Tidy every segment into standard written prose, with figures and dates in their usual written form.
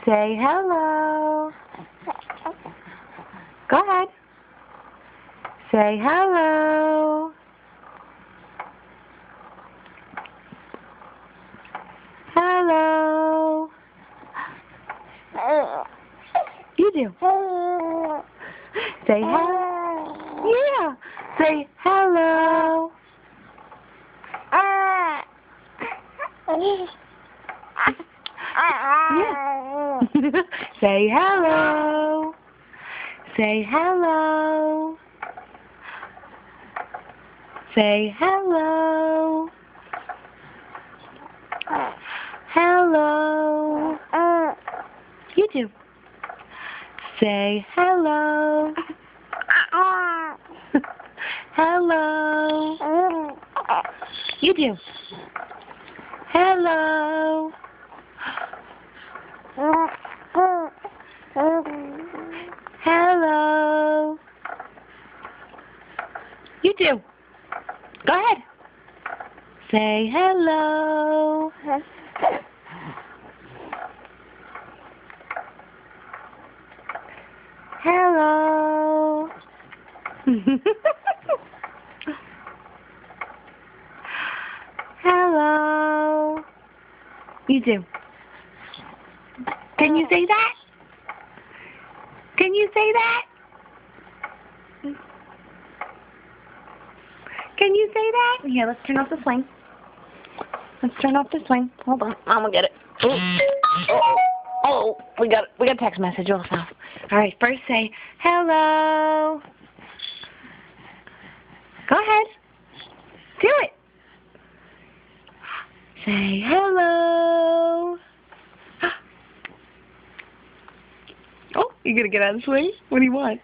Say hello. Go ahead. Say hello. Hello. You do. Say hello. Yeah. Say hello. Yeah. Say hello. Say hello. Say hello. Hello. You do. Say hello. Hello. You do. Hello. Hello. You do. Go ahead. Say hello. Hello. Hello. You do. Can you say that? Can you say that? Can you say that? Here, let's turn off the swing. Let's turn off the swing. Hold on, I'm gonna get it. Oh, we got a text message also. All right, first say hello. Go ahead. Do it. Say hello. Oh, you gonna get out of the swing? What do you want?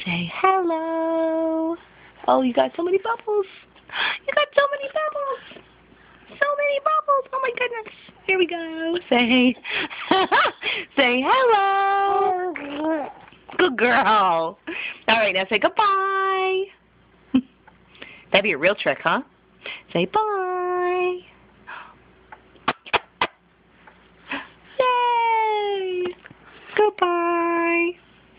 Say hello. Oh, you got so many bubbles. You got so many bubbles. So many bubbles. Oh my goodness. Here we go. Say, say hello. Good girl. All right, now say goodbye. That'd be a real trick, huh? Say bye. Yay. Goodbye.